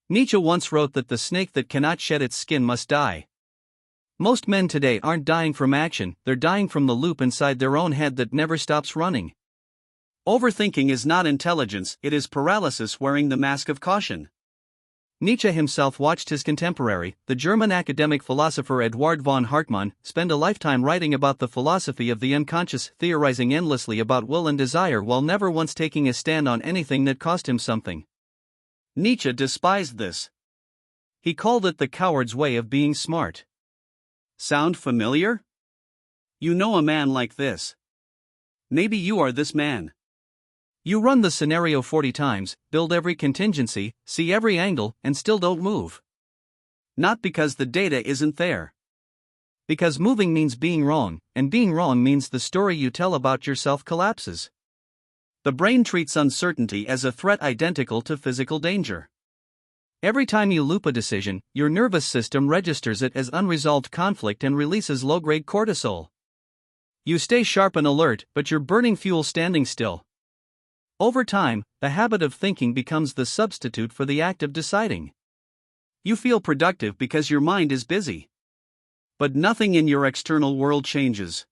Nietzsche once wrote that the snake that cannot shed its skin must die. Most men today aren't dying from action, they're dying from the loop inside their own head that never stops running. Overthinking is not intelligence, it is paralysis wearing the mask of caution. Nietzsche himself watched his contemporary, the German academic philosopher Eduard von Hartmann, spend a lifetime writing about the philosophy of the unconscious, theorizing endlessly about will and desire while never once taking a stand on anything that cost him something. Nietzsche despised this. He called it the coward's way of being smart. Sound familiar? You know a man like this. Maybe you are this man. You run the scenario 40 times, build every contingency, see every angle, and still don't move. Not because the data isn't there. Because moving means being wrong, and being wrong means the story you tell about yourself collapses. The brain treats uncertainty as a threat identical to physical danger. Every time you loop a decision, your nervous system registers it as unresolved conflict and releases low-grade cortisol. You stay sharp and alert, but you're burning fuel standing still. Over time, the habit of thinking becomes the substitute for the act of deciding. You feel productive because your mind is busy. But nothing in your external world changes.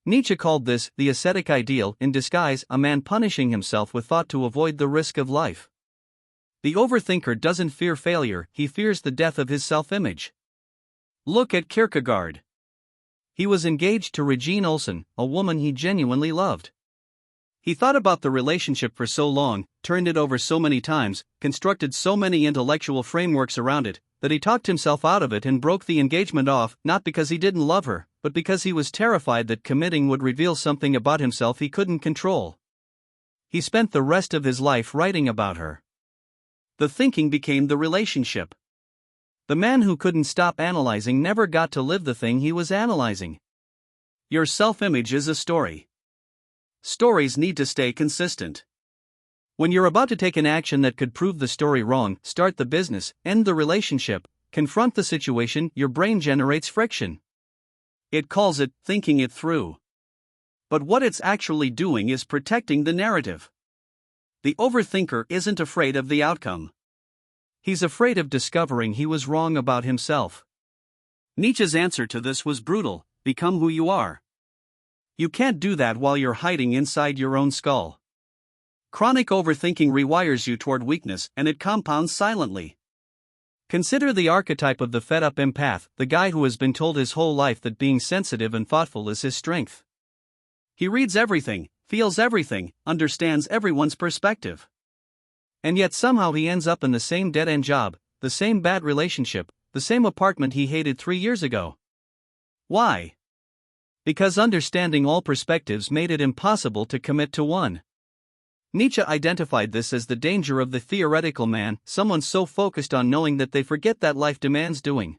Nietzsche called this the ascetic ideal in disguise, a man punishing himself with thought to avoid the risk of life. The overthinker doesn't fear failure, he fears the death of his self-image. Look at Kierkegaard. He was engaged to Regine Olsen, a woman he genuinely loved. He thought about the relationship for so long, turned it over so many times, constructed so many intellectual frameworks around it, that he talked himself out of it and broke the engagement off, not because he didn't love her, but because he was terrified that committing would reveal something about himself he couldn't control. He spent the rest of his life writing about her. The thinking became the relationship. The man who couldn't stop analyzing never got to live the thing he was analyzing. Your self-image is a story. Stories need to stay consistent. When you're about to take an action that could prove the story wrong, start the business, end the relationship, confront the situation, your brain generates friction. It calls it thinking it through. But what it's actually doing is protecting the narrative. The overthinker isn't afraid of the outcome. He's afraid of discovering he was wrong about himself. Nietzsche's answer to this was brutal: become who you are. You can't do that while you're hiding inside your own skull. Chronic overthinking rewires you toward weakness, and it compounds silently. Consider the archetype of the fed-up empath, the guy who has been told his whole life that being sensitive and thoughtful is his strength. He reads everything, feels everything, understands everyone's perspective. And yet somehow he ends up in the same dead-end job, the same bad relationship, the same apartment he hated 3 years ago. Why? Because understanding all perspectives made it impossible to commit to one. Nietzsche identified this as the danger of the theoretical man, someone so focused on knowing that they forget that life demands doing.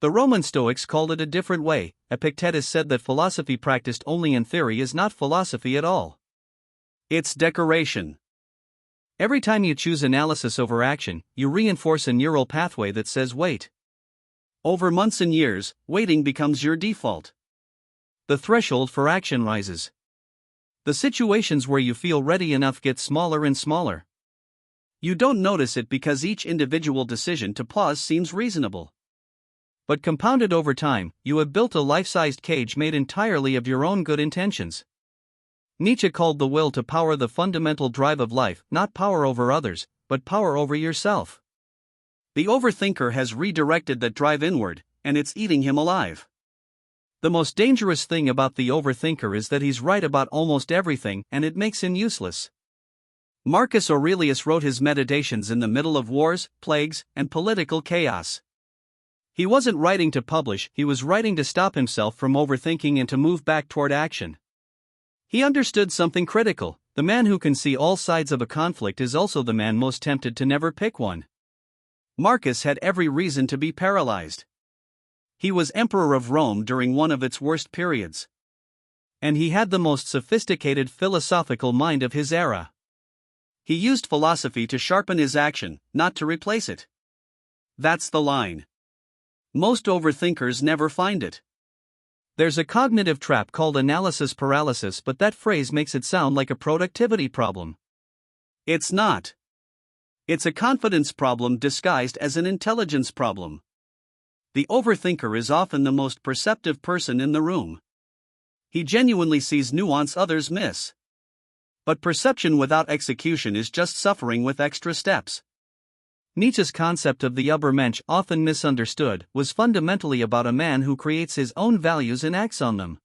The Roman Stoics called it a different way. Epictetus said that philosophy practiced only in theory is not philosophy at all. It's decoration. Every time you choose analysis over action, you reinforce a neural pathway that says wait. Over months and years, waiting becomes your default. The threshold for action rises. The situations where you feel ready enough get smaller and smaller. You don't notice it because each individual decision to pause seems reasonable. But compounded over time, you have built a life-sized cage made entirely of your own good intentions. Nietzsche called the will to power the fundamental drive of life, not power over others, but power over yourself. The overthinker has redirected that drive inward, and it's eating him alive. The most dangerous thing about the overthinker is that he's right about almost everything, and it makes him useless. Marcus Aurelius wrote his meditations in the middle of wars, plagues, and political chaos. He wasn't writing to publish, he was writing to stop himself from overthinking and to move back toward action. He understood something critical: the man who can see all sides of a conflict is also the man most tempted to never pick one. Marcus had every reason to be paralyzed. He was emperor of Rome during one of its worst periods. And he had the most sophisticated philosophical mind of his era. He used philosophy to sharpen his action, not to replace it. That's the line. Most overthinkers never find it. There's a cognitive trap called analysis paralysis, but that phrase makes it sound like a productivity problem. It's not. It's a confidence problem disguised as an intelligence problem. The overthinker is often the most perceptive person in the room. He genuinely sees nuance others miss. But perception without execution is just suffering with extra steps. Nietzsche's concept of the Übermensch, often misunderstood, was fundamentally about a man who creates his own values and acts on them.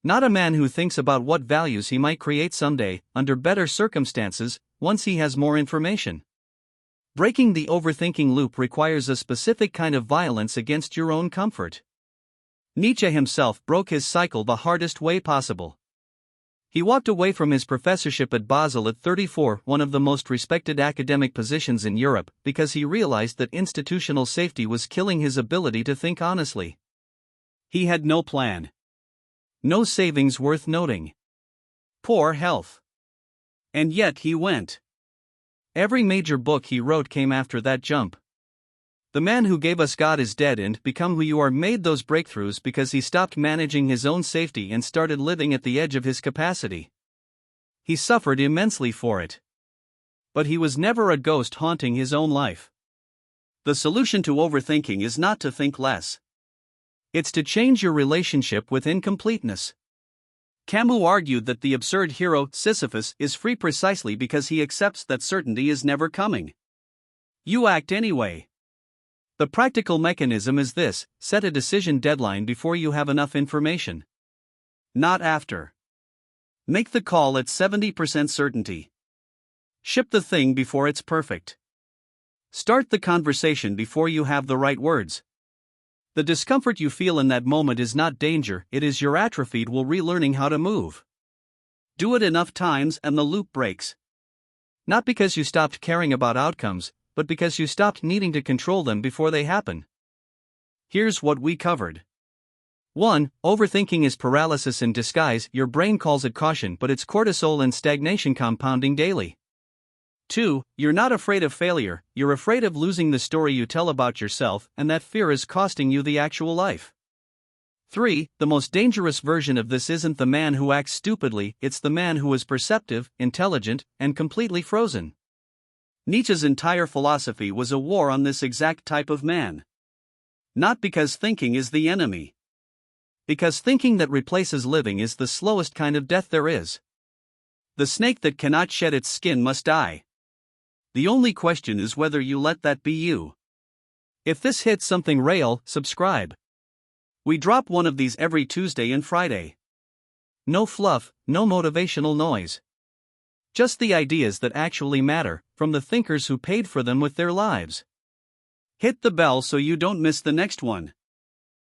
Not a man who thinks about what values he might create someday, under better circumstances, once he has more information. Breaking the overthinking loop requires a specific kind of violence against your own comfort. Nietzsche himself broke his cycle the hardest way possible. He walked away from his professorship at Basel at 34, one of the most respected academic positions in Europe, because he realized that institutional safety was killing his ability to think honestly. He had no plan. No savings worth noting. Poor health. And yet he went. Every major book he wrote came after that jump. The Man Who Gave Us God Is Dead and Become Who You Are made those breakthroughs because he stopped managing his own safety and started living at the edge of his capacity. He suffered immensely for it. But he was never a ghost haunting his own life. The solution to overthinking is not to think less. It's to change your relationship with incompleteness. Camus argued that the absurd hero, Sisyphus, is free precisely because he accepts that certainty is never coming. You act anyway. The practical mechanism is this: set a decision deadline before you have enough information. Not after. Make the call at 70% certainty. Ship the thing before it's perfect. Start the conversation before you have the right words. The discomfort you feel in that moment is not danger, it is your atrophied will relearning how to move. Do it enough times and the loop breaks. Not because you stopped caring about outcomes, but because you stopped needing to control them before they happen. Here's what we covered. 1. Overthinking is paralysis in disguise. Your brain calls it caution, but it's cortisol and stagnation compounding daily. 2. You're not afraid of failure, you're afraid of losing the story you tell about yourself, and that fear is costing you the actual life. 3. The most dangerous version of this isn't the man who acts stupidly, it's the man who is perceptive, intelligent, and completely frozen. Nietzsche's entire philosophy was a war on this exact type of man. Not because thinking is the enemy. Because thinking that replaces living is the slowest kind of death there is. The snake that cannot shed its skin must die. The only question is whether you let that be you. If this hits something real, subscribe. We drop one of these every Tuesday and Friday. No fluff, no motivational noise. Just the ideas that actually matter, from the thinkers who paid for them with their lives. Hit the bell so you don't miss the next one.